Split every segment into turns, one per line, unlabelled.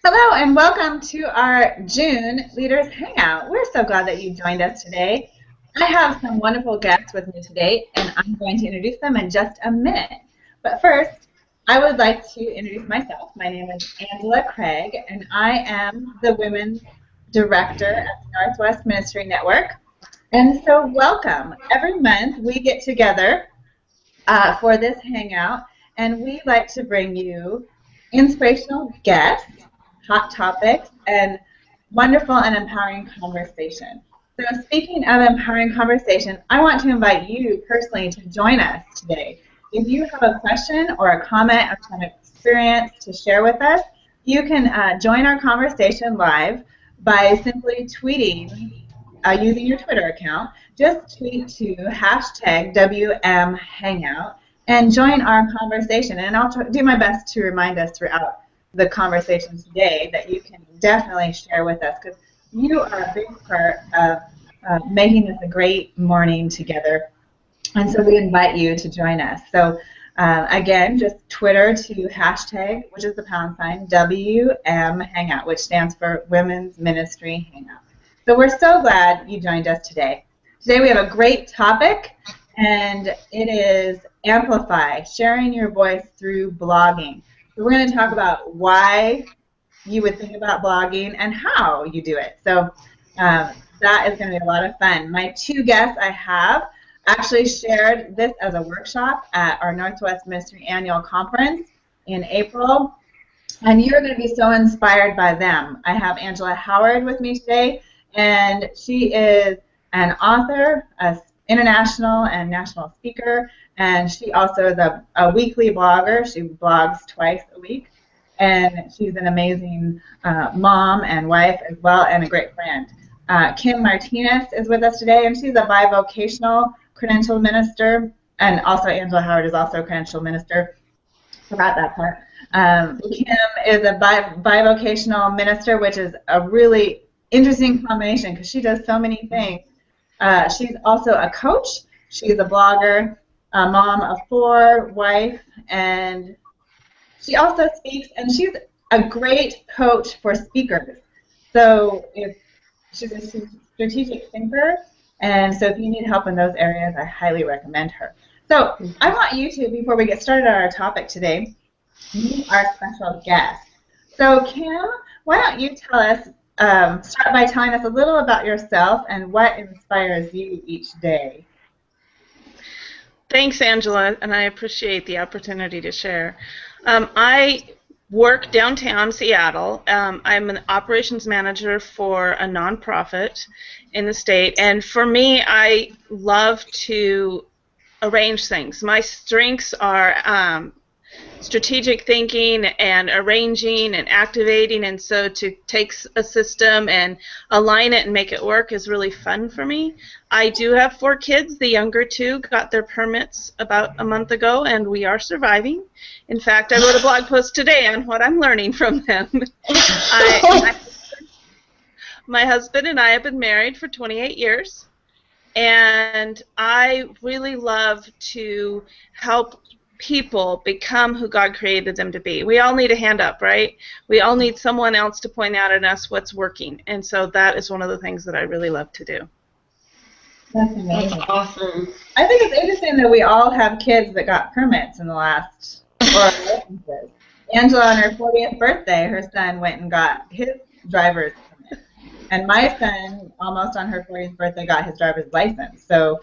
Hello and welcome to our June Leaders Hangout. We're so glad that you joined us today. I have some wonderful guests with me today, and I'm going to introduce them in just a minute. But first, I would like to introduce myself. My name is Angela Craig, and I am the Women's Director at the Northwest Ministry Network. And so welcome. Every month we get together for this hangout, and we like to bring you inspirational guests, hot topics, and wonderful and empowering conversation. So speaking of empowering conversation, I want to invite you personally to join us today. If you have a question or a comment or some experience to share with us, you can join our conversation live by simply tweeting using your Twitter account. Just tweet to #WMHangout and join our conversation. And I'll do my best to remind us throughout the conversation today that you can definitely share with us, because you are a big part of making this a great morning together. And so we invite you to join us. So again, just Twitter to #, which is the # WM Hangout, which stands for Women's Ministry Hangout. So we're so glad you joined us today. Today we have a great topic, and it is Amplify, sharing your voice through blogging. So we're going to talk about why you would think about blogging and how you do it. So that is going to be a lot of fun. My two guests I have actually shared this as a workshop at our Northwest Ministry Annual Conference in April, and you're going to be so inspired by them. I have Angela Howard with me today, and she is an author, an international and national speaker, and she also is a weekly blogger. She blogs twice a week, and she's an amazing mom and wife as well, and a great friend. Kim Martinez is with us today, and she's a bivocational credentialed minister, and also Angela Howard is also a credentialed minister. Forgot that part. Kim is a bivocational minister, which is a really interesting combination because she does so many things. She's also a coach. She's a blogger, a mom of 4, wife, and she also speaks, and she's a great coach for speakers. So she's a strategic thinker, and so if you need help in those areas, I highly recommend her. So I want you to, before we get started on our topic today, meet our special guest. So Kim, why don't you tell us, start by telling us a little about yourself and what inspires you each day.
Thanks, Angela, and I appreciate the opportunity to share. I work downtown Seattle. I'm an operations manager for a nonprofit in the state, and for me, I love to arrange things. My strengths are strategic thinking and arranging and activating, and so to take a system and align it and make it work is really fun for me. I do have 4 kids. The younger 2 got their permits about a month ago, and we are surviving. In fact, I wrote a blog post today on what I'm learning from them. My husband and I have been married for 28 years, and I really love to help people become who God created them to be. We all need a hand up, right? We all need someone else to point out at us what's working, and so that is one of the things that I really love to do.
That's amazing.
That's awesome.
I think it's interesting that we all have kids that got permits in the last 4 licenses. Angela, on her 40th birthday, her son went and got his driver's permit, and my son, almost on her 40th birthday, got his driver's license. So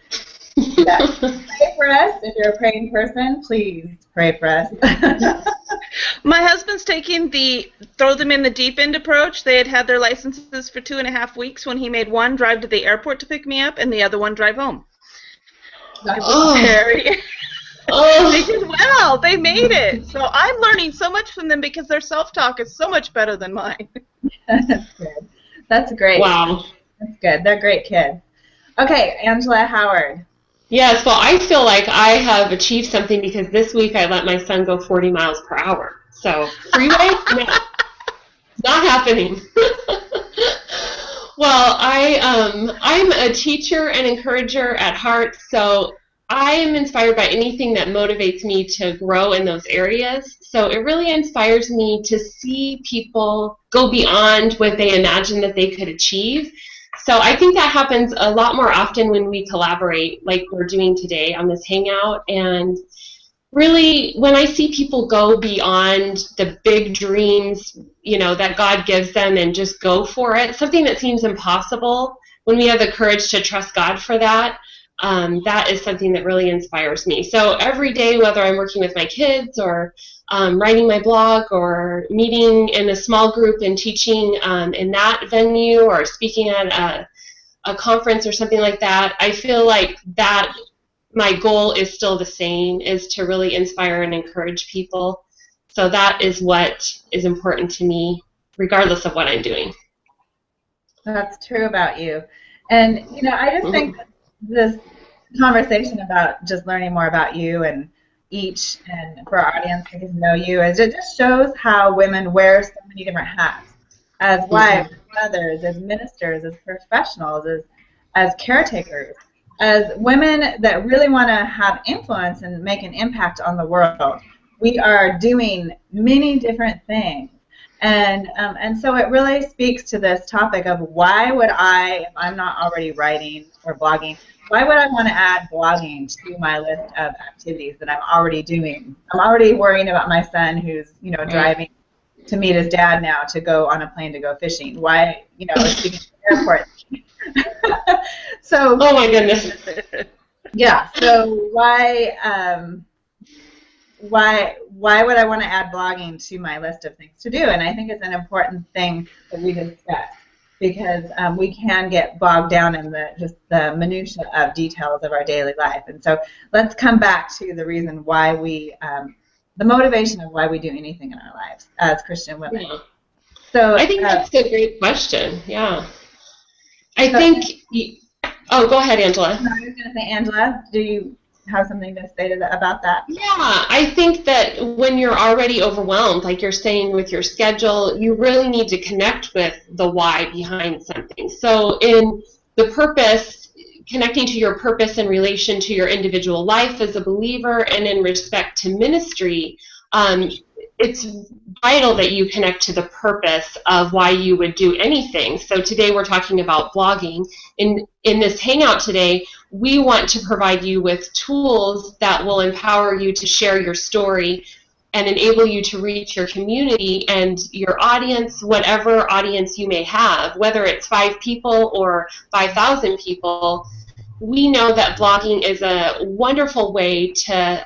yeah. Pray for us. If you're a praying person, please pray for us.
My husband's taking the throw them in the deep end approach. They had their licenses for 2.5 weeks when he made one drive to the airport to pick me up and the other one drive home. It was scary. They did well. They made it. So I'm learning so much from them because their self-talk is so much better than mine.
That's good. That's great.
Wow.
That's good. They're great kids. Okay, Angela Howard.
Yeah, so I feel like I have achieved something because this week I let my son go 40 miles per hour. So freeway? No. Not happening. Well, I'm a teacher and encourager at heart, so I am inspired by anything that motivates me to grow in those areas. So it really inspires me to see people go beyond what they imagined that they could achieve. So I think that happens a lot more often when we collaborate like we're doing today on this Hangout. And really, when I see people go beyond the big dreams, that God gives them and just go for it, something that seems impossible, when we have the courage to trust God for that, that is something that really inspires me. So every day, whether I'm working with my kids or writing my blog or meeting in a small group and teaching in that venue or speaking at a conference or something like that, I feel like that my goal is still the same, is to really inspire and encourage people. So that is what is important to me, regardless of what I'm doing.
That's true about you. And, I just think this conversation about just learning more about you and each, and for our audience to get to know you, is it just shows how women wear so many different hats, as wives, as mothers, as ministers, as professionals, as caretakers, as women that really want to have influence and make an impact on the world. We are doing many different things. And so it really speaks to this topic of why would I, if I'm not already writing or blogging, why would I want to add blogging to my list of activities that I'm already doing? I'm already worrying about my son who's, driving to meet his dad now to go on a plane to go fishing. Why, speaking to the airport. So.
Oh my goodness.
Yeah. So why would I want to add blogging to my list of things to do? And I think it's an important thing that we discuss, because we can get bogged down in the minutia of details of our daily life. And so let's come back to the reason why the motivation of why we do anything in our lives as Christian women.
Yeah.
So
I think that's a great question. Yeah. Oh, go ahead, Angela.
No, I was going to say, Angela, do you have something to say about that?
Yeah, I think that when you're already overwhelmed, like you're saying with your schedule, you really need to connect with the why behind something. So in the purpose, connecting to your purpose in relation to your individual life as a believer and in respect to ministry, it's vital that you connect to the purpose of why you would do anything. So today we're talking about blogging. In this Hangout today, we want to provide you with tools that will empower you to share your story and enable you to reach your community and your audience, whatever audience you may have, whether it's 5 people or 5,000 people. We know that blogging is a wonderful way to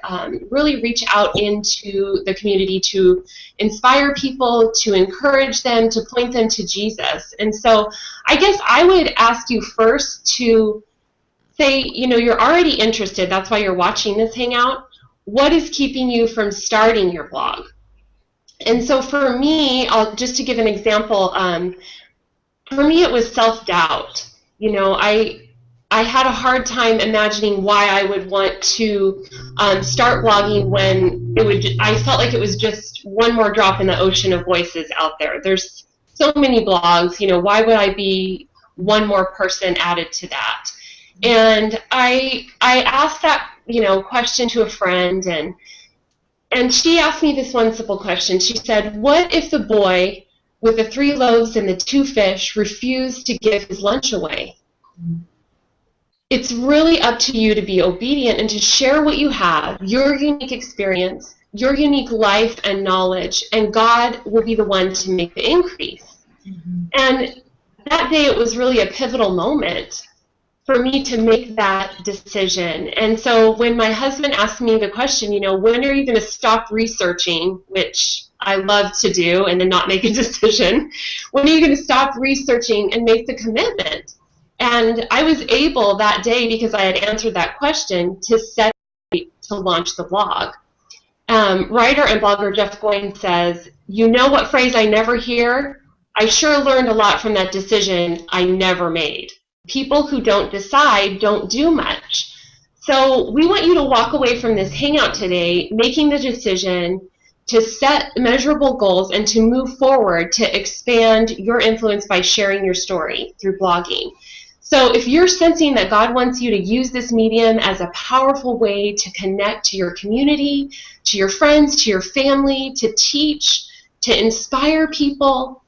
really reach out into the community, to inspire people, to encourage them, to point them to Jesus. And so I guess I would ask you first to say, you're already interested. That's why you're watching this Hangout. What is keeping you from starting your blog? And so for me, just to give an example, for me it was self-doubt. I had a hard time imagining why I would want to start blogging when I felt like it was just one more drop in the ocean of voices out there. There's so many blogs, why would I be one more person added to that? And I asked that, question to a friend, and she asked me this one simple question. She said, what if the boy with the 3 loaves and the 2 fish refused to give his lunch away? It's really up to you to be obedient and to share what you have, your unique experience, your unique life and knowledge, and God will be the one to make the increase. Mm-hmm. And that day it was really a pivotal moment for me to make that decision. And so when my husband asked me the question, when are you going to stop researching, which I love to do, and then not make a decision, when are you going to stop researching and make the commitment? And I was able that day, because I had answered that question, to set to launch the blog. Writer and blogger Jeff Goins says, what phrase I never hear? I sure learned a lot from that decision I never made. People who don't decide don't do much. So we want you to walk away from this Hangout today making the decision to set measurable goals and to move forward to expand your influence by sharing your story through blogging. So if you're sensing that God wants you to use this medium as a powerful way to connect to your community, to your friends, to your family, to teach, to inspire people,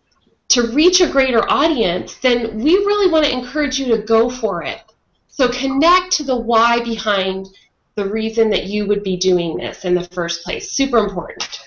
to reach a greater audience, then we really want to encourage you to go for it. So connect to the why behind the reason that you would be doing this in the first place. Super important.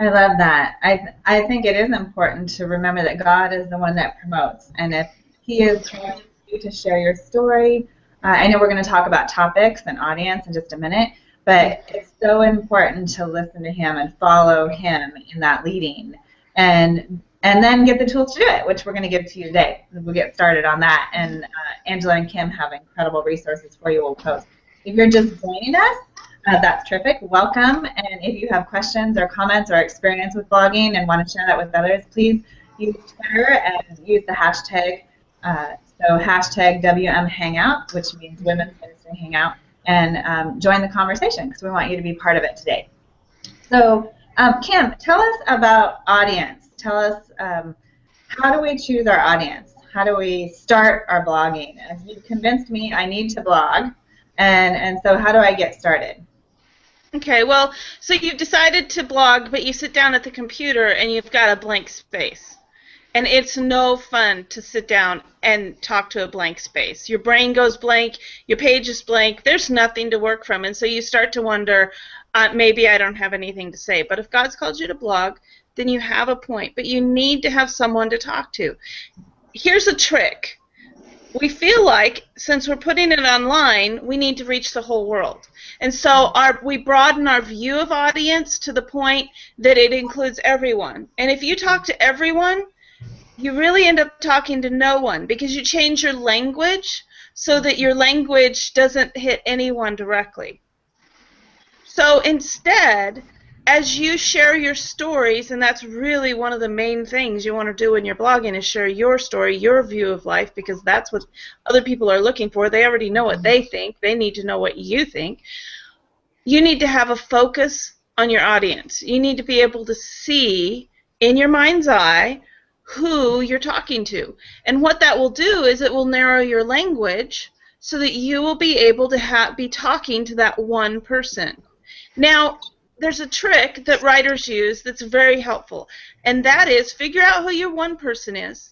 I love that. I think it is important to remember that God is the one that promotes. And if He is calling you to share your story, I know we're going to talk about topics and audience in just a minute, but it's so important to listen to Him and follow Him in that leading. And then get the tools to do it, which we're going to give to you today. We'll get started on that. And Angela and Kim have incredible resources for you. We'll post. If you're just joining us, that's terrific. Welcome. And if you have questions or comments or experience with blogging and want to share that with others, please use Twitter and use the hashtag. So hashtag WM Hangout, which means Women's Ministry Hangout, and join the conversation because we want you to be part of it today. So Kim, tell us about audience. Tell us how do we choose our audience? How do we start our blogging? You've convinced me I need to blog, and so how do I get started?
Okay, well, so you've decided to blog, but you sit down at the computer and you've got a blank space. And it's no fun to sit down and talk to a blank space. Your brain goes blank, your page is blank, there's nothing to work from, and so you start to wonder, maybe I don't have anything to say. But if God's called you to blog, then you have a point, but you need to have someone to talk to. Here's a trick. We feel like, since we're putting it online, we need to reach the whole world. And so we broaden our view of audience to the point that it includes everyone. And if you talk to everyone, you really end up talking to no one because you change your language so that your language doesn't hit anyone directly. So instead, as you share your stories, and that's really one of the main things you want to do when you're blogging is share your story, your view of life, because that's what other people are looking for. They already know what they think. They need to know what you think. You need to have a focus on your audience. You need to be able to see in your mind's eye who you're talking to. And what that will do is it will narrow your language so that you will be able to be talking to that one person. Now, there's a trick that writers use that's very helpful, and that is figure out who your one person is,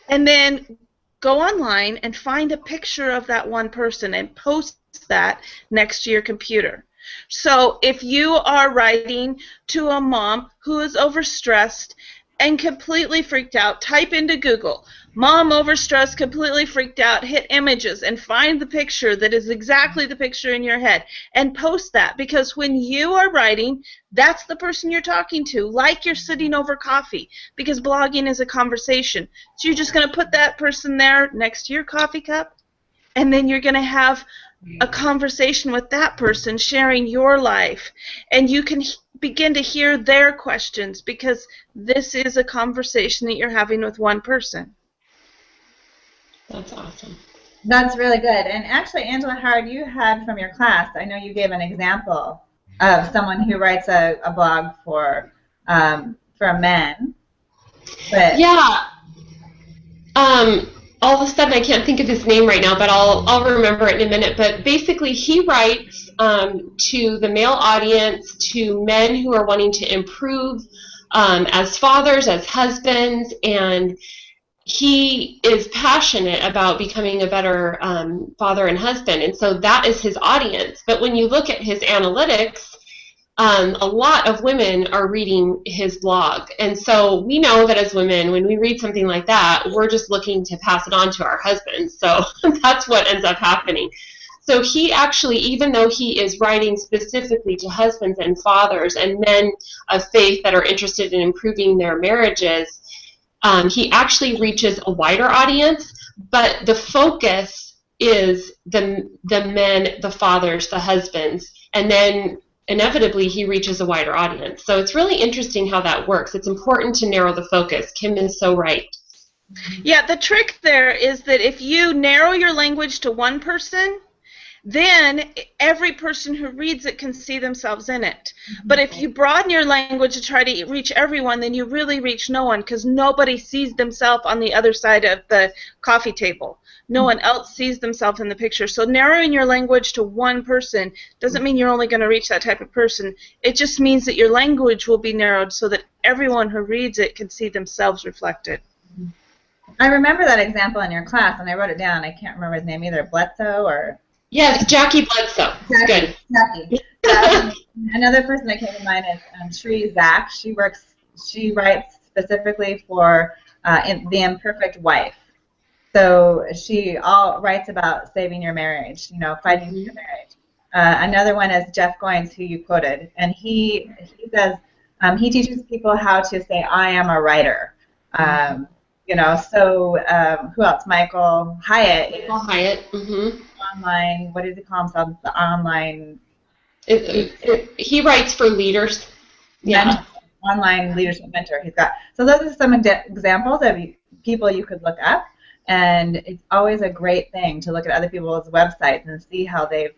and then go online and find a picture of that one person and post that next to your computer. So if you are writing to a mom who is overstressed and completely freaked out, type into Google, "Mom overstressed, completely freaked out," hit images, and find the picture that is exactly the picture in your head, and post that, because when you are writing, that's the person you're talking to, like you're sitting over coffee, because blogging is a conversation. So you're just going to put that person there next to your coffee cup, and then you're going to have a conversation with that person sharing your life, and you can begin to hear their questions, because this is a conversation that you're having with one person.
That's awesome.
That's really good. And actually, Angela Howard, you had from your class, I know you gave an example of someone who writes a blog for men. But
yeah. All of a sudden, I can't think of his name right now, but I'll remember it in a minute. But basically, he writes to the male audience, to men who are wanting to improve as fathers, as husbands, and he is passionate about becoming a better father and husband, and so that is his audience. But when you look at his analytics, a lot of women are reading his blog, and so we know that as women, when we read something like that, we're just looking to pass it on to our husbands, so that's what ends up happening. So he actually, even though he is writing specifically to husbands and fathers and men of faith that are interested in improving their marriages, he actually reaches a wider audience, but the focus is the men, the fathers, the husbands, and then inevitably he reaches a wider audience. So it's really interesting how that works. It's important to narrow the focus. Kim is so right.
Yeah, the trick there is that if you narrow your language to one person then every person who reads it can see themselves in it. But if you broaden your language to try to reach everyone, then you really reach no one, because nobody sees themselves on the other side of the coffee table. No one else sees themselves in the picture. So narrowing your language to one person doesn't mean you're only going to reach that type of person. It just means that your language will be narrowed so that everyone who reads it can see themselves reflected.
I remember that example in your class, and I wrote it down. I can't remember his name either, Bledsoe or...
Yes, Jackie Bledsoe.
Jackie.
Good.
Jackie. Another person that came to mind is Sri Zach. She writes specifically for The Imperfect Wife. So she writes about saving your marriage, fighting for your marriage. Another one is Jeff Goins, who you quoted, and he says he teaches people how to say, "I am a writer." So who else? Michael Hyatt.
Michael Hyatt. Mm-hmm.
Online. What does he call himself? The online.
He writes for leaders. Yeah.
Online leadership mentor. He's got. So those are some examples of people you could look up, and it's always a great thing to look at other people's websites and see how they've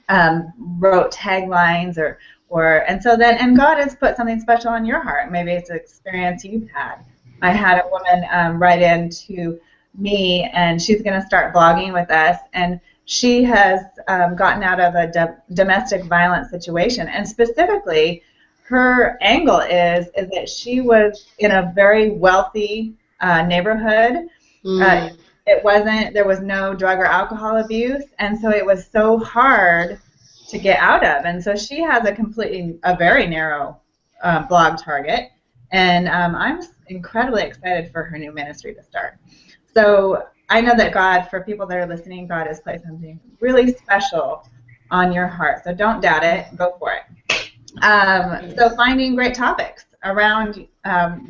wrote taglines and God has put something special on your heart. Maybe it's an experience you've had. I had a woman write in to me, and she's going to start blogging with us, and she has gotten out of a domestic violence situation, and specifically her angle is that she was in a very wealthy neighborhood. There was no drug or alcohol abuse, and so it was so hard to get out of, and so she has a very narrow blog target, and I'm incredibly excited for her new ministry to start. So I know that God, for people that are listening, God has placed something really special on your heart. So don't doubt it. Go for it. So finding great topics around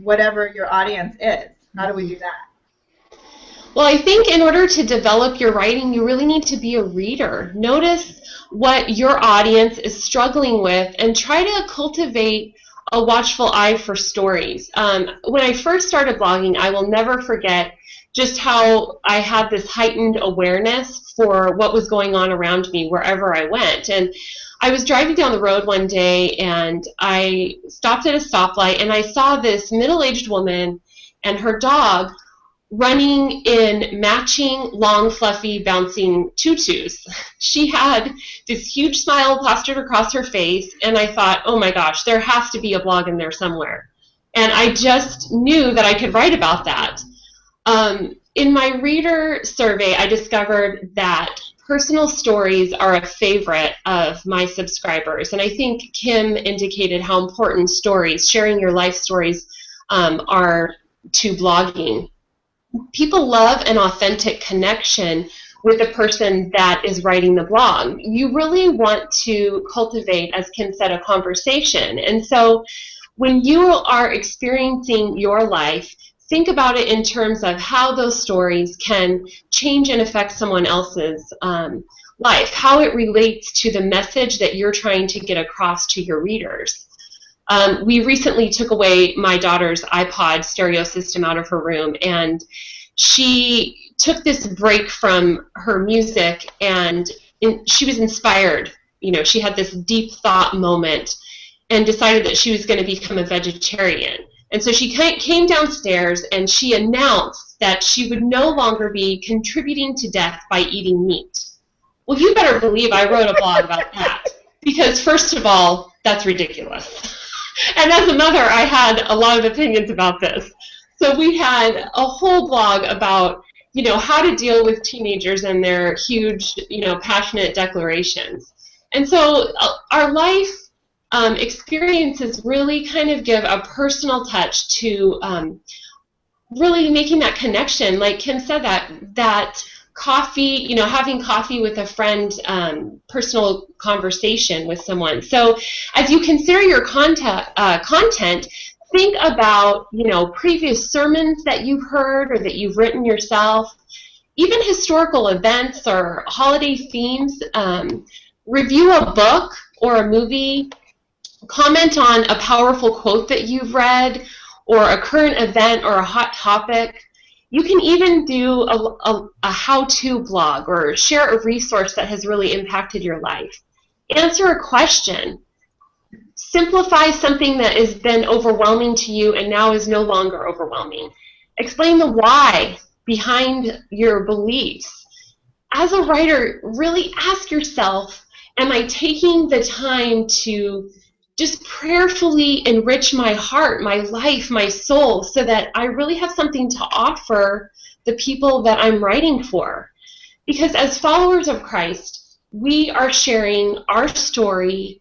whatever your audience is. How do we do that?
Well, I think in order to develop your writing, you really need to be a reader. Notice what your audience is struggling with and try to cultivate a watchful eye for stories. When I first started blogging, I will never forget just how I had this heightened awareness for what was going on around me wherever I went. And I was driving down the road one day, and I stopped at a stoplight, and I saw this middle-aged woman and her dog running in matching, long, fluffy, bouncing tutus. She had this huge smile plastered across her face, and I thought, oh my gosh, there has to be a blog in there somewhere. And I just knew that I could write about that. In my reader survey, I discovered that personal stories are a favorite of my subscribers, and I think Kim indicated how important stories, sharing your life stories, are to blogging. People love an authentic connection with the person that is writing the blog. You really want to cultivate, as Kim said, a conversation. And so when you are experiencing your life, think about it in terms of how those stories can change and affect someone else's life, how it relates to the message that you're trying to get across to your readers. We recently took away my daughter's iPod stereo system out of her room, and she took this break from her music, and she was inspired. She had this deep thought moment and decided that she was going to become a vegetarian. And so she came downstairs, and she announced that she would no longer be contributing to death by eating meat. Well, you better believe I wrote a blog about that, because first of all, that's ridiculous. And as a mother, I had a lot of opinions about this. So we had a whole blog about, how to deal with teenagers and their huge, passionate declarations. And so our life experiences really kind of give a personal touch to really making that connection. Like Kim said, that coffee, having coffee with a friend, personal conversation with someone. So as you consider your content, think about, previous sermons that you've heard or that you've written yourself, even historical events or holiday themes. Review a book or a movie. Comment on a powerful quote that you've read or a current event or a hot topic. You can even do a how-to blog or share a resource that has really impacted your life. Answer a question. Simplify something that has been overwhelming to you and now is no longer overwhelming. Explain the why behind your beliefs. As a writer, really ask yourself, am I taking the time to just prayerfully enrich my heart, my life, my soul, so that I really have something to offer the people that I'm writing for? Because as followers of Christ, we are sharing our story,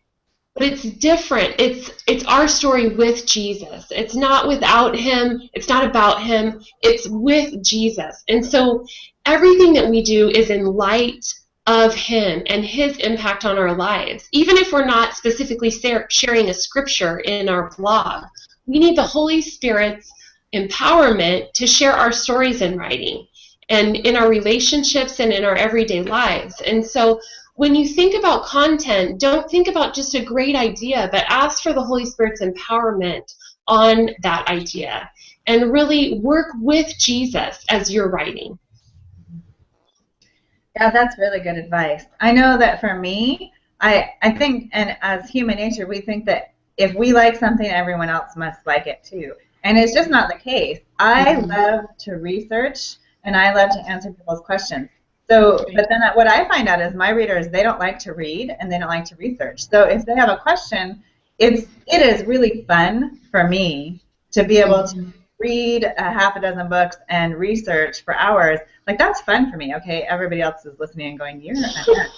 but it's different. It's our story with Jesus. It's not without him. It's not about him. It's with Jesus. And so everything that we do is in light of him and his impact on our lives. Even if we're not specifically sharing a scripture in our blog, we need the Holy Spirit's empowerment to share our stories in writing and in our relationships and in our everyday lives. And so when you think about content, don't think about just a great idea, but ask for the Holy Spirit's empowerment on that idea and really work with Jesus as you're writing.
Yeah, that's really good advice. I know that for me, I think, and as human nature, we think that if we like something, everyone else must like it too. And it's just not the case. I love to research, and I love to answer people's questions. So, but then what I find out is my readers, they don't like to read, and they don't like to research. So if they have a question, it is really fun for me to be able to read a half a dozen books and research for hours. Like, that's fun for me. Okay, everybody else is listening and going, you're not that.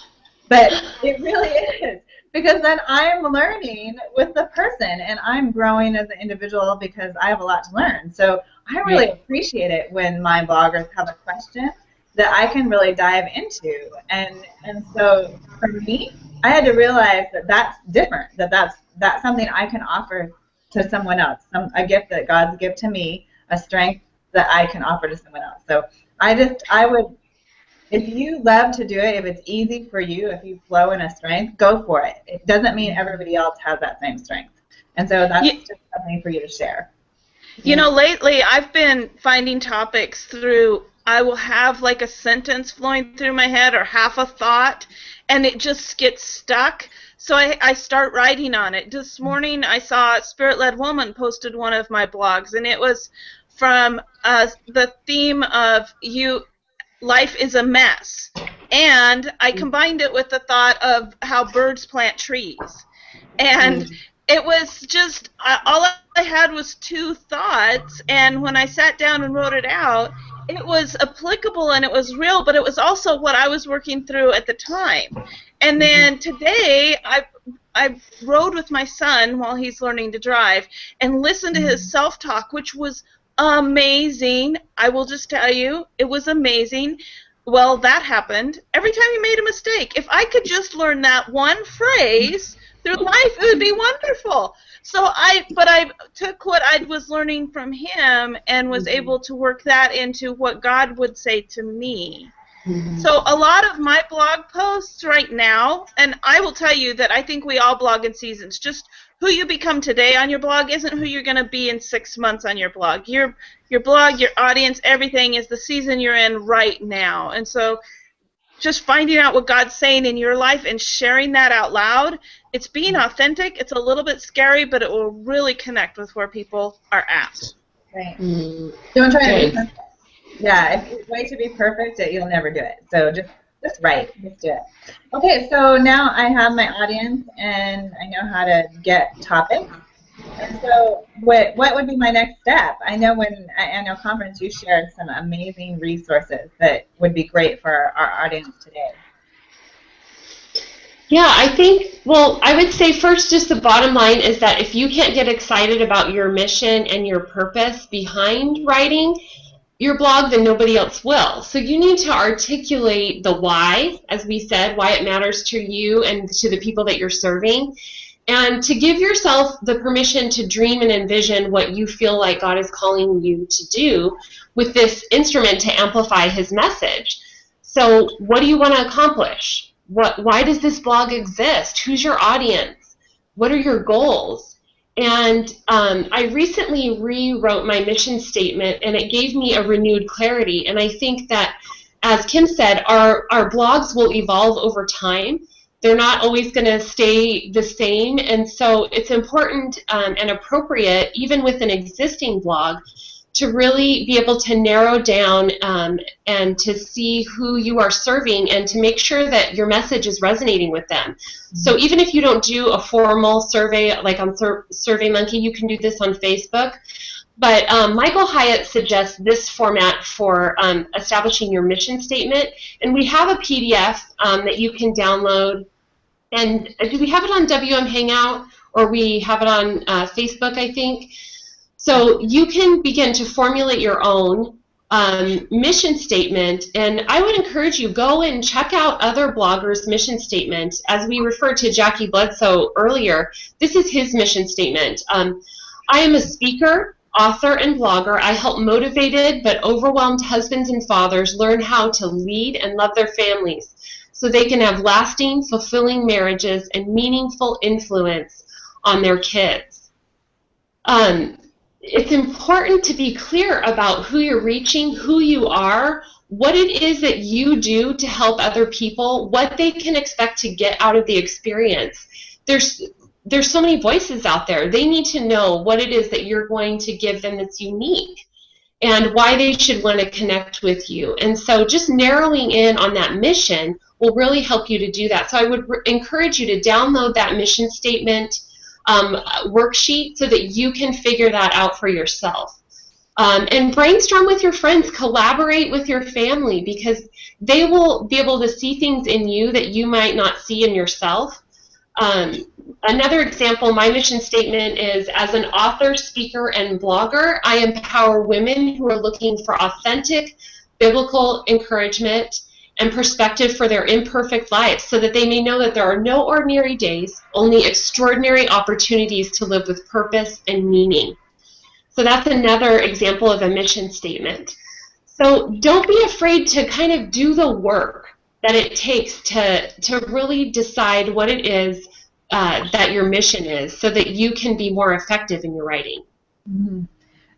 But it really is, because then I'm learning with the person, and I'm growing as an individual because I have a lot to learn. So I really appreciate it when my bloggers have a question that I can really dive into. And so for me, I had to realize that that's different, that's something I can offer to someone else, a gift that God's given to me, a strength that I can offer to someone else. So I would, if you love to do it, if it's easy for you, if you flow in a strength, go for it. It doesn't mean everybody else has that same strength. And so that's just something for you to share.
You know, lately I've been finding topics through, I will have like a sentence flowing through my head or half a thought, and it just gets stuck. So I start writing on it. This morning I saw Spirit-Led Woman posted one of my blogs, and it was from the theme of life is a mess. And I combined it with the thought of how birds plant trees. And it was just, all I had was two thoughts, and when I sat down and wrote it out, it was applicable and it was real, but it was also what I was working through at the time. And then today, I rode with my son while he's learning to drive and listened to his self-talk, which was amazing. I will just tell you, it was amazing. Well, that happened. Every time he made a mistake, if I could just learn that one phrase through life, it would be wonderful. So I took what I was learning from him and was able to work that into what God would say to me. So a lot of my blog posts right now, and I will tell you that I think we all blog in seasons. Just who you become today on your blog isn't who you're going to be in 6 months on your blog. Your blog, your audience, everything is the season you're in right now. And so just finding out what God's saying in your life and sharing that out loud, it's being authentic. It's a little bit scary, but it will really connect with where people are at.
Right. Don't try to be perfect. Yeah, if you wait to be perfect, you'll never do it. So just write. Just do it. Okay, so now I have my audience, and I know how to get topics. And so what would be my next step? I know when at Annual Conference you shared some amazing resources that would be great for our audience today.
Yeah, I think, well, I would say first just the bottom line is that if you can't get excited about your mission and your purpose behind writing your blog, then nobody else will. So you need to articulate the why, as we said, why it matters to you and to the people that you're serving, and to give yourself the permission to dream and envision what you feel like God is calling you to do with this instrument to amplify his message. So what do you want to accomplish? Why does this blog exist? Who's your audience? What are your goals? And I recently rewrote my mission statement, and it gave me a renewed clarity. And I think that, as Kim said, our blogs will evolve over time. They're not always going to stay the same. And so it's important and appropriate, even with an existing blog, to really be able to narrow down and to see who you are serving and to make sure that your message is resonating with them. So even if you don't do a formal survey like on SurveyMonkey, you can do this on Facebook. But Michael Hyatt suggests this format for establishing your mission statement. And we have a PDF that you can download. And do we have it on WM Hangout, or we have it on Facebook, I think? So you can begin to formulate your own mission statement, and I would encourage you, go and check out other bloggers' mission statement. As we referred to Jackie Bledsoe earlier, this is his mission statement. I am a speaker, author, and blogger. I help motivated but overwhelmed husbands and fathers learn how to lead and love their families so they can have lasting, fulfilling marriages and meaningful influence on their kids. It's important to be clear about who you're reaching, who you are, what it is that you do to help other people, what they can expect to get out of the experience. There's so many voices out there. They need to know what it is that you're going to give them that's unique and why they should want to connect with you. And so just narrowing in on that mission will really help you to do that. So I would encourage you to download that mission statement worksheet so that you can figure that out for yourself. And brainstorm with your friends, collaborate with your family, because they will be able to see things in you that you might not see in yourself. Another example, my mission statement is, as an author, speaker, and blogger, I empower women who are looking for authentic biblical encouragement and perspective for their imperfect lives, so that they may know that there are no ordinary days, only extraordinary opportunities to live with purpose and meaning. So that's another example of a mission statement. So don't be afraid to kind of do the work that it takes to really decide what it is that your mission is, so that you can be more effective in your writing.
Mm-hmm.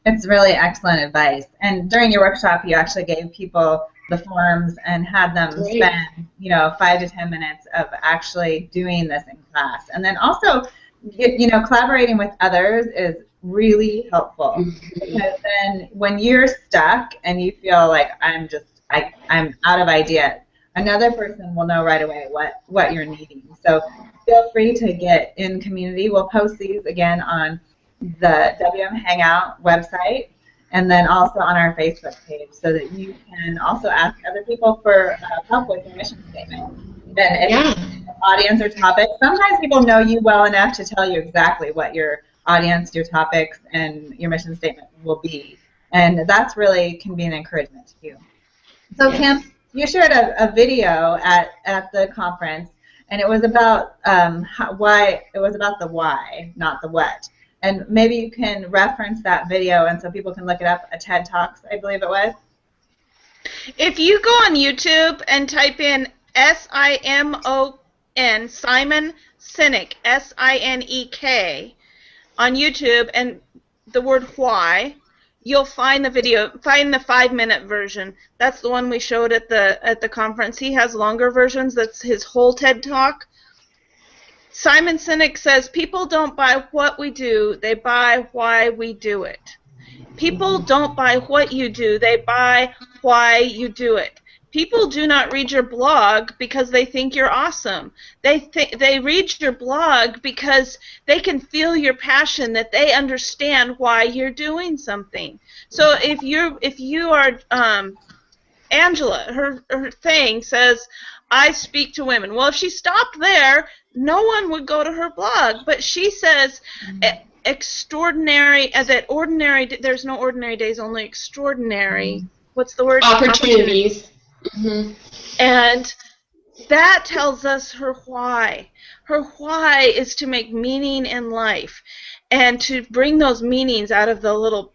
It's really excellent advice. And during your workshop, you actually gave people the forms and had them spend, 5 to 10 minutes of actually doing this in class. And then also, collaborating with others is really helpful, because then when you're stuck and you feel like I'm out of ideas, another person will know right away what you're needing. So feel free to get in community. We'll post these again on the WM Hangout website, and then also on our Facebook page, so that you can also ask other people for help with your mission statement. And if audience or topic, sometimes people know you well enough to tell you exactly what your audience, your topics, and your mission statement will be. And that's really can be an encouragement to you. So Kim, you shared a video at the conference, and it was about the why, not the what. And maybe you can reference that video, and so people can look it up. A TED Talks, I believe it was.
If you go on YouTube and type in SIMON, Simon Sinek, SINEK, on YouTube, and the word why, you'll find the video. Find the 5-minute version. That's the one we showed at the conference. He has longer versions. That's his whole TED Talk. Simon Sinek says, people don't buy what we do, they buy why we do it. People don't buy what you do, they buy why you do it. People do not read your blog because they think you're awesome. They read your blog because they can feel your passion, that they understand why you're doing something. So if you are Angela, her thing says, I speak to women. Well, if she stopped there, no one would go to her blog. But she says extraordinary, that ordinary, there's no ordinary days, only extraordinary, what's the word?
Opportunities.
Mm-hmm. And that tells us her why. Her why is to make meaning in life and to bring those meanings out of the little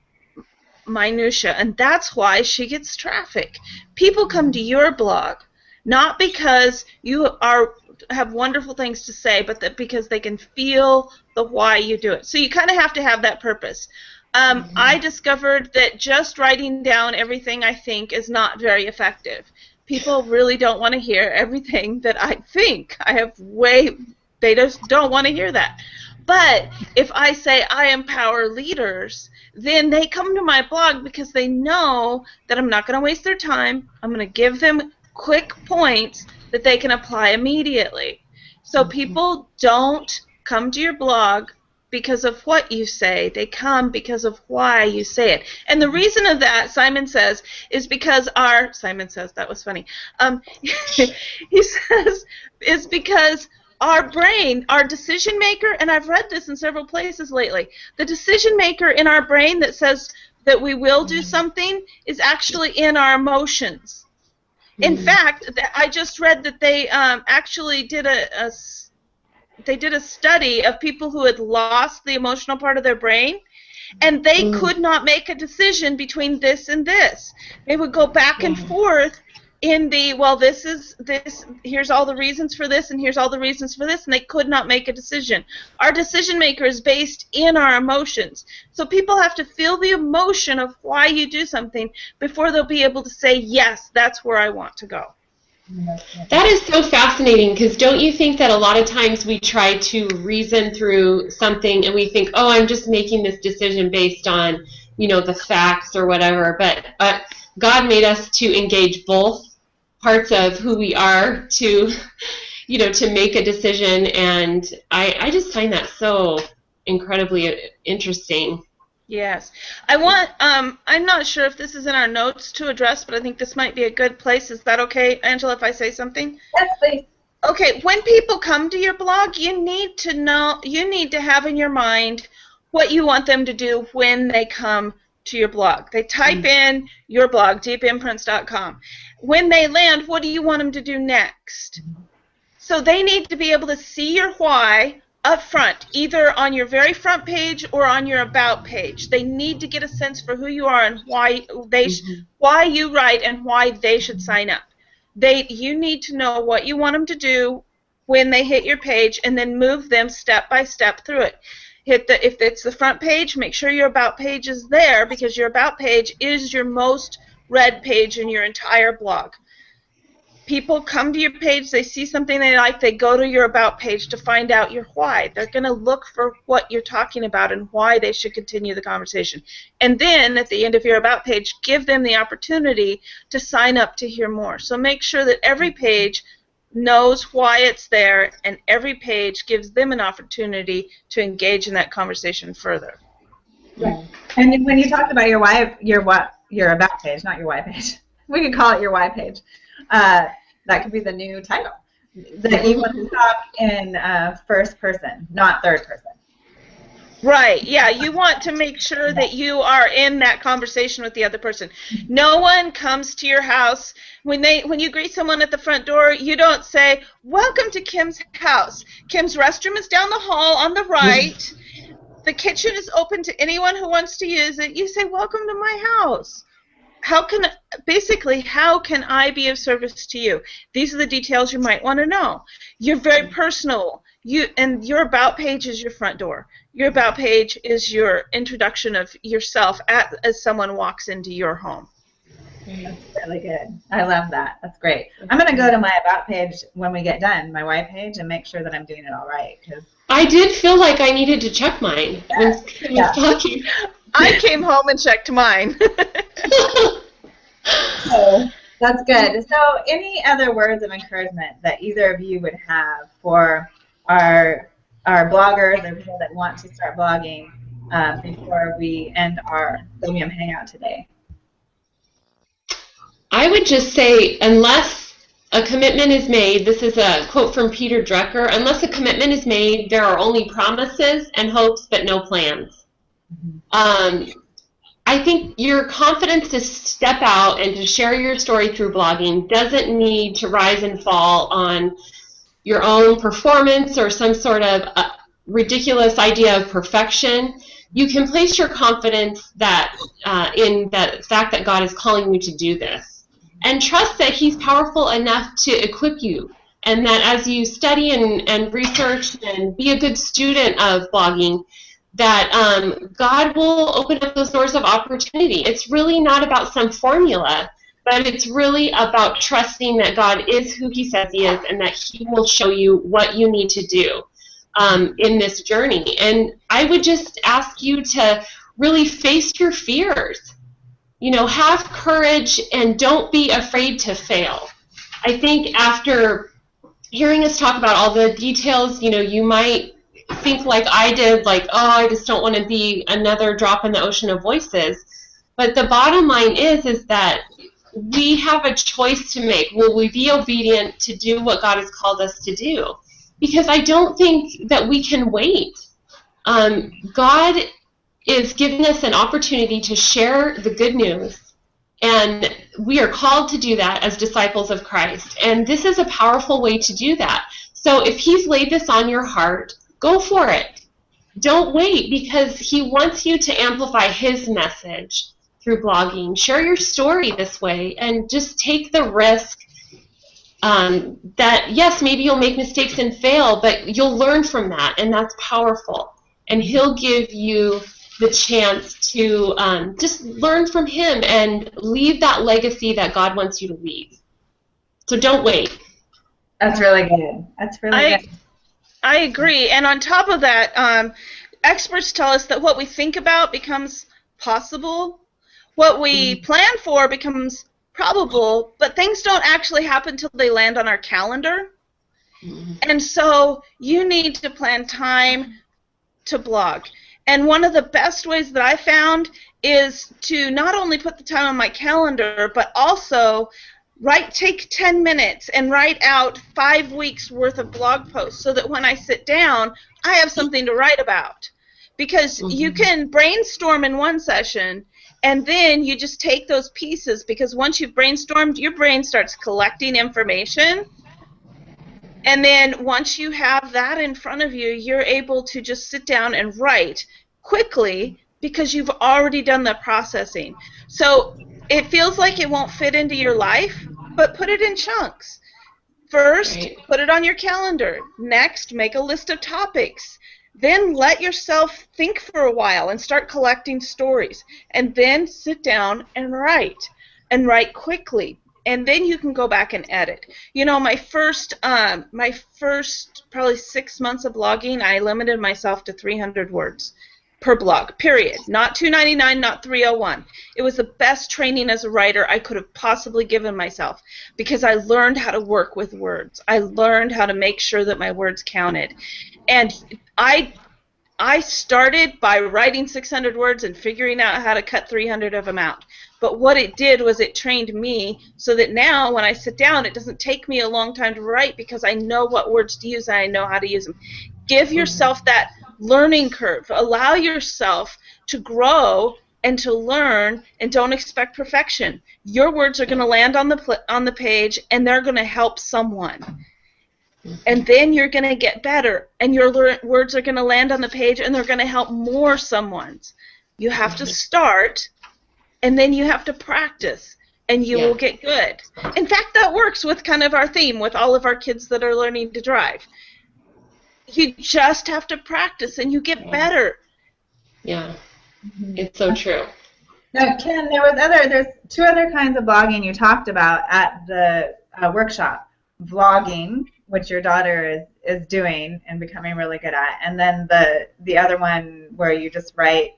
minutia. And that's why she gets traffic. People come to your blog not because you have wonderful things to say, but because they can feel the why you do it. So you kind of have to have that purpose. I discovered that just writing down everything I think is not very effective. People really don't want to hear everything that I think. They just don't want to hear that. But if I say I empower leaders, then they come to my blog because they know that I'm not going to waste their time. I'm going to give them quick points that they can apply immediately. So people don't come to your blog because of what you say. They come because of why you say it. And the reason of that, Simon says, is because Simon says, that was funny. He says, is because our brain, our decision maker, and I've read this in several places lately, the decision maker in our brain that says that we will do something is actually in our emotions. In fact, I just read that they actually did a study of people who had lost the emotional part of their brain, and they could not make a decision between this and this. They would go back and forth in the, well, this is this, here's all the reasons for this, and here's all the reasons for this, and they could not make a decision. Our decision maker is based in our emotions. So people have to feel the emotion of why you do something before they'll be able to say, yes, that's where I want to go.
That is so fascinating, because don't you think that a lot of times we try to reason through something and we think, oh, I'm just making this decision based on, the facts or whatever, but God made us to engage both parts of who we are to, to make a decision, and I just find that so incredibly interesting.
Yes. I'm not sure if this is in our notes to address, but I think this might be a good place. Is that okay, Angela, if I say something?
Yes, please.
Okay, when people come to your blog, you need to have in your mind what you want them to do when they come to your blog. They type in your blog, deepimprints.com. When they land, what do you want them to do next? So they need to be able to see your why up front, either on your very front page or on your about page. They need to get a sense for who you are and why why you write and why they should sign up. You need to know what you want them to do when they hit your page, and then move them step by step through it. If it's the front page, make sure your about page is there, because your about page is your most read page in your entire blog. People come to your page, they see something they like, they go to your about page to find out your why. They're going to look for what you're talking about and why they should continue the conversation. And then at the end of your about page, give them the opportunity to sign up to hear more. So make sure that every page knows why it's there, and every page gives them an opportunity to engage in that conversation further.
Right. And when you talked about your about page, not your why page, we could call it your why page. That could be the new title. That you want to talk in first person, not third person.
Right, yeah, you want to make sure that you are in that conversation with the other person. No one comes to your house. When you greet someone at the front door, you don't say, "Welcome to Kim's house. Kim's restroom is down the hall on the right. The kitchen is open to anyone who wants to use it." You say, "Welcome to my house. How can I be of service to you?" These are the details you might want to know. You're very personal. And your about page is your front door. Your about page is your introduction of yourself as someone walks into your home.
That's really good. I love that. That's great. I'm going to go to my about page when we get done, my why page, and make sure that I'm doing it all right.
I did feel like I needed to check mine when Kim was talking.
I came home and checked mine.
So, that's good. So any other words of encouragement that either of you would have for our bloggers or people that want to start blogging before we end our Chromium Hangout today?
I would just say, unless a commitment is made, this is a quote from Peter Drucker, unless a commitment is made, there are only promises and hopes, but no plans. I think your confidence to step out and to share your story through blogging doesn't need to rise and fall on your own performance or some sort of ridiculous idea of perfection. You can place your confidence in the fact that God is calling you to do this. and trust that he's powerful enough to equip you, and that as you study and research and be a good student of blogging, that God will open up those doors of opportunity. It's really not about some formula, but it's really about trusting that God is who he says he is, and that he will show you what you need to do in this journey. And I would just ask you to really face your fears. You know, have courage and don't be afraid to fail. I think after hearing us talk about all the details, you know, you might think like I did, like, oh, I just don't want to be another drop in the ocean of voices. But the bottom line is that we have a choice to make. Will we be obedient to do what God has called us to do? Because I don't think that we can wait. God is giving us an opportunity to share the good news, and we are called to do that as disciples of Christ. And this is a powerful way to do that. So if he's laid this on your heart, go for it. Don't wait, because he wants you to amplify his message through blogging. Share your story this way, and just take the risk that, yes, maybe you'll make mistakes and fail, but you'll learn from that, and that's powerful. And he'll give you the chance to just learn from him and leave that legacy that God wants you to leave. So don't wait.
That's really good. That's really good.
I agree. And on top of that, experts tell us that what we think about becomes possible. What we plan for becomes probable, but things don't actually happen until they land on our calendar. And so you need to plan time to blog. And one of the best ways that I found is to not only put the time on my calendar, but also take 10 minutes and write out 5 weeks worth of blog posts, so that when I sit down, I have something to write about. Because you can brainstorm in one session, and then you just take those pieces, because once you've brainstormed, your brain starts collecting information. And then once you have that in front of you, you're able to just sit down and write quickly, because you've already done the processing. So it feels like it won't fit into your life, but put it in chunks. First, put it on your calendar. Next, make a list of topics. Then let yourself think for a while and start collecting stories. And then sit down and write quickly. And then you can go back and edit. You know, my first probably 6 months of blogging, I limited myself to 300 words per blog, period. Not 299, not 301. It was the best training as a writer I could have possibly given myself, because I learned how to work with words. I learned how to make sure that my words counted. And I started by writing 600 words and figuring out how to cut 300 of them out. But what it did was it trained me so that now when I sit down, it doesn't take me a long time to write, because I know what words to use and I know how to use them. Give yourself that learning curve. Allow yourself to grow and to learn, and don't expect perfection. Your words are going to land on the page, and they're going to help someone. And then you're going to get better, and your words are going to land on the page, and they're going to help more someone's. You have to start, and then you have to practice, and you will get good. In fact, that works with kind of our theme with all of our kids that are learning to drive. You just have to practice, and you get better.
Yeah, it's so true.
Now, Ken, there's 2 other kinds of blogging you talked about at the workshop. Vlogging, which your daughter is doing and becoming really good at, and then the other one where you just write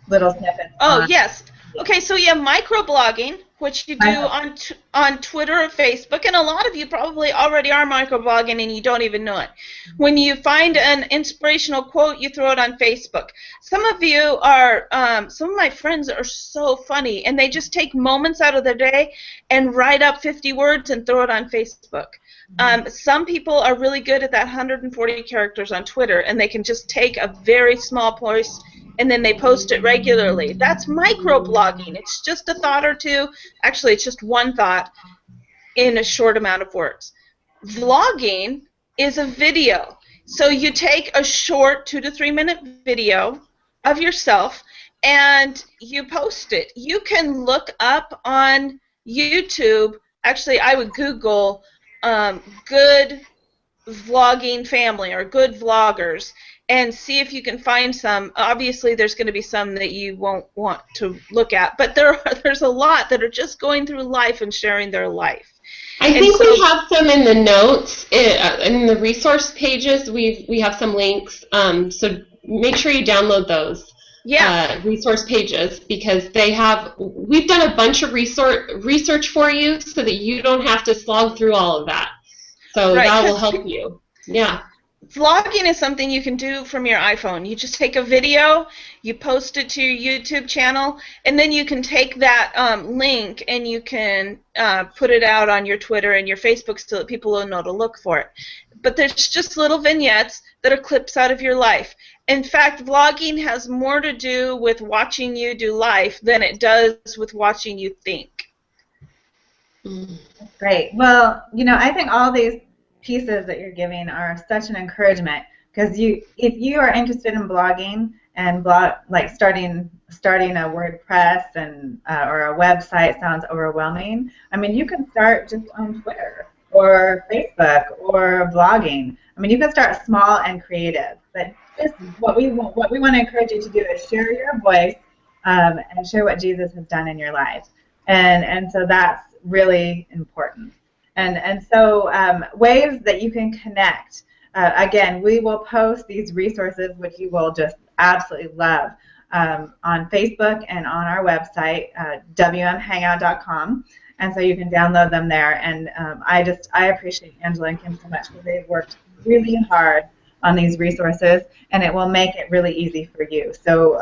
little snippets.
Oh, yes. Okay, so microblogging, which you do on Twitter or Facebook, and a lot of you probably already are microblogging and you don't even know it. When you find an inspirational quote, you throw it on Facebook. Some of you are, some of my friends are so funny, and they just take moments out of their day and write up 50 words and throw it on Facebook. Some people are really good at that 140 characters on Twitter, and they can just take a very small post and then they post it regularly. That's microblogging. It's just a thought or two. Actually, it's just one thought in a short amount of words. Vlogging is a video. So you take a short 2 to 3 minute video of yourself and you post it. You can look up on YouTube actually I would Google good vlogging family or good vloggers and see if you can find some. Obviously there's going to be some that you won't want to look at, but there's a lot that are just going through life and sharing their life.
I think we have some in the notes, in the resource pages. We have some links, so make sure you download those. Yeah. Resource pages, because we've done a bunch of research for you so that you don't have to slog through all of that. So that will help you. Yeah.
Vlogging is something you can do from your iPhone. You just take a video, you post it to your YouTube channel, and then you can take that link and you can put it out on your Twitter and your Facebook so that people will know to look for it. But there's just little vignettes that are clips out of your life. In fact, vlogging has more to do with watching you do life than it does with watching you think.
That's great. Well, I think all these pieces that you're giving are such an encouragement, because if you are interested in blogging and starting a WordPress and or a website sounds overwhelming, I mean, you can start just on Twitter or Facebook or blogging. I mean, you can start small and creative, but just what we want to encourage you to do is share your voice and share what Jesus has done in your life, and so that's really important. And so ways that you can connect. Again, we will post these resources, which you will just absolutely love, on Facebook and on our website, wmhangout.com. And so you can download them there. And I appreciate Angela and Kim so much, because they've worked really hard on these resources, and it will make it really easy for you. So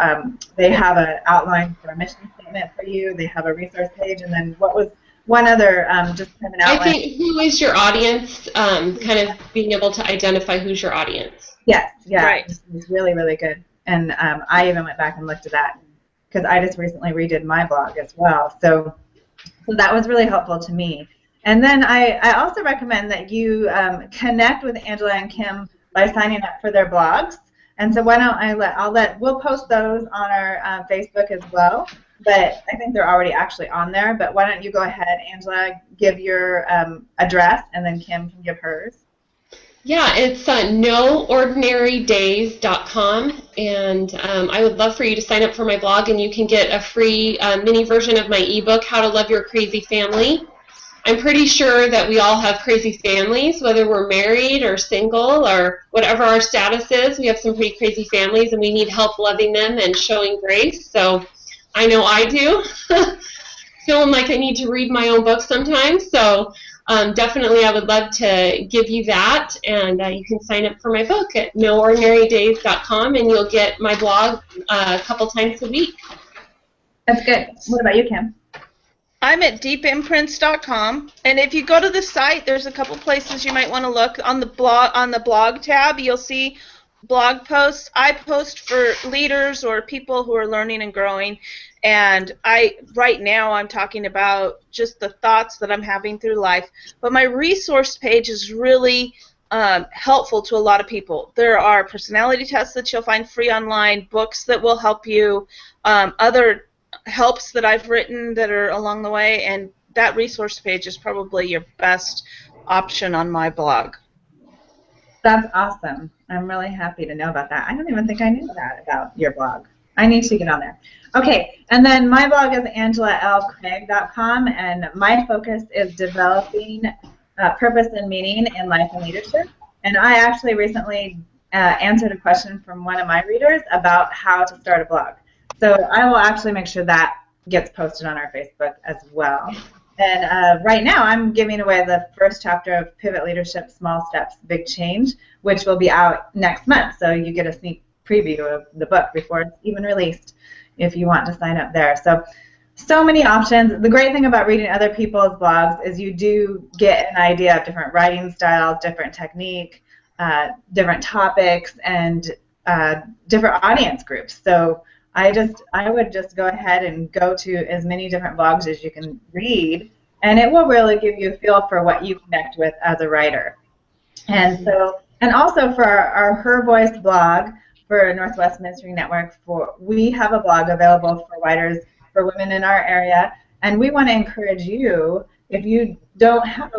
they have an outline for a mission statement for you. They have a resource page, and then what was one other, just kind of an outline.
I think who is your audience, kind of being able to identify who's your audience.
Yes, yeah,
right.
It's really, really good. And I even went back and looked at that, because I just recently redid my blog as well. So that was really helpful to me. And then I also recommend that you connect with Angela and Kim by signing up for their blogs. And so why don't we'll post those on our Facebook as well. But I think they're already actually on there. But why don't you go ahead, Angela, give your address, and then Kim can give hers.
Yeah, it's noordinarydays.com, and I would love for you to sign up for my blog, and you can get a free mini version of my ebook, How to Love Your Crazy Family. I'm pretty sure that we all have crazy families, whether we're married or single or whatever our status is. We have some pretty crazy families, and we need help loving them and showing grace. So I know I do. Feeling like I need to read my own book sometimes. So definitely I would love to give you that. And you can sign up for my book at noordinarydays.com, and you'll get my blog a couple times a week.
That's good. What about you, Kim?
I'm at deepimprints.com, and if you go to the site, there's a couple places you might want to look. On the blog tab, you'll see blog posts. I post for leaders or people who are learning and growing, and right now I'm talking about just the thoughts that I'm having through life. But my resource page is really helpful to a lot of people. There are personality tests that you'll find free online, books that will help you, other helps that I've written that are along the way, and that resource page is probably your best option on my blog.
That's awesome. I'm really happy to know about that. I don't even think I knew that about your blog. I need to get on there. Okay, and then my blog is angelalcraig.com, and my focus is developing purpose and meaning in life and leadership. And I actually recently answered a question from one of my readers about how to start a blog. So I will actually make sure that gets posted on our Facebook as well. And right now I'm giving away the first chapter of Pivot Leadership, Small Steps, Big Change, which will be out next month. So you get a sneak preview of the book before it's even released if you want to sign up there. So many options. The great thing about reading other people's blogs is you do get an idea of different writing styles, different technique, different topics, and different audience groups. So I would just go ahead and go to as many different blogs as you can read, and it will really give you a feel for what you connect with as a writer. And also for our Her Voice blog for Northwest Ministry Network, we have a blog available for writers, for women in our area, and we want to encourage you if you don't have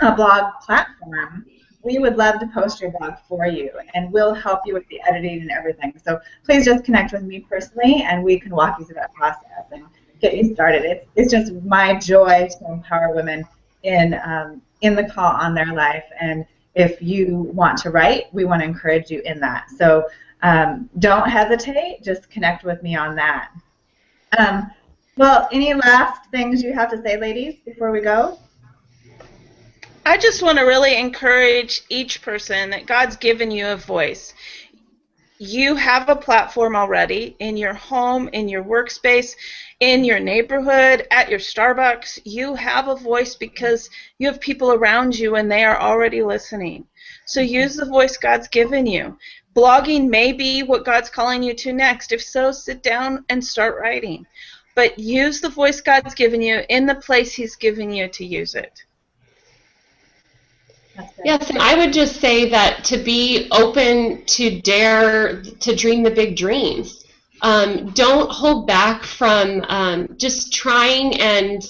a blog platform, we would love to post your blog for you, and we'll help you with the editing and everything. So please just connect with me personally, and we can walk you through that process and get you started. It's just my joy to empower women in the call on their life. And if you want to write, we want to encourage you in that. So don't hesitate. Just connect with me on that. Well, any last things you have to say, ladies, before we go?
I just want to really encourage each person that God's given you a voice. You have a platform already in your home, in your workspace, in your neighborhood, at your Starbucks. You have a voice because you have people around you and they are already listening. So use the voice God's given you. Blogging may be what God's calling you to next. If so, sit down and start writing. But use the voice God's given you in the place He's given you to use it.
Yes, and I would just say that to be open to dare to dream the big dreams. Don't hold back from just trying and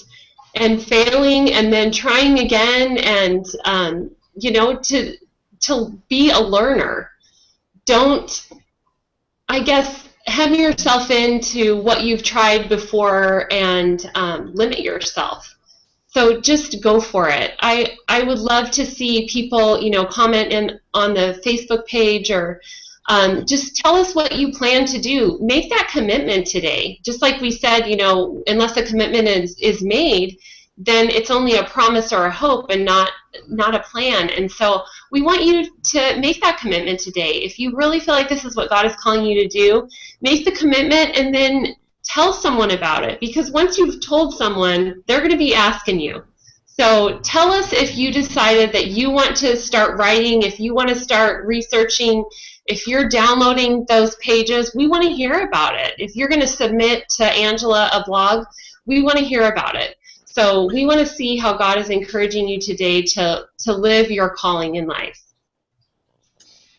failing and then trying again, and to be a learner. Don't, I guess, hem yourself into what you've tried before and limit yourself. So just go for it. I would love to see people, comment on the Facebook page, or just tell us what you plan to do. Make that commitment today. Just like we said, unless a commitment is made, then it's only a promise or a hope and not a plan. And so we want you to make that commitment today. If you really feel like this is what God is calling you to do, make the commitment and then tell someone about it, because once you've told someone, they're going to be asking you. So tell us if you decided that you want to start writing, if you want to start researching, if you're downloading those pages, we want to hear about it. If you're going to submit to Angela a blog, we want to hear about it. So we want to see how God is encouraging you today to live your calling in life.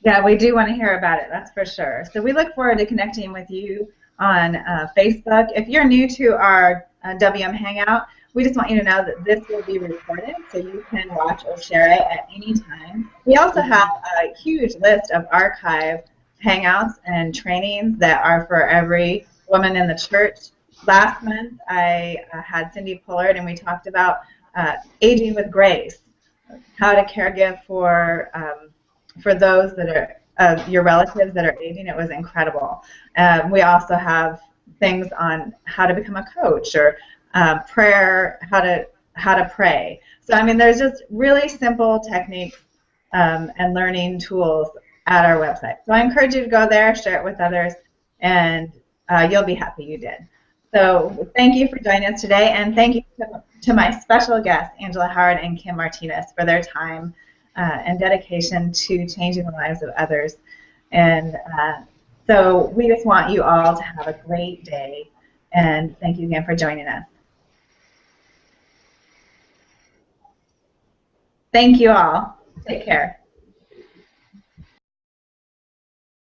Yeah, we do want to hear about it, that's for sure. So we look forward to connecting with you on Facebook. If you're new to our WM Hangout, we just want you to know that this will be recorded, so you can watch or share it at any time. We also have a huge list of archive Hangouts and trainings that are for every woman in the church. Last month, I had Cindy Pullard, and we talked about aging with grace, how to caregive for those that are your relatives that are aging. It was incredible. We also have things on how to become a coach, or prayer, how to pray. So I mean, there's just really simple techniques and learning tools at our website. So I encourage you to go there, share it with others, and you'll be happy you did. So thank you for joining us today, and thank you to my special guests, Angela Howard and Kim Martinez, for their time and dedication to changing the lives of others. And so we just want you all to have a great day, and thank you again for joining us. Thank you all. Take care.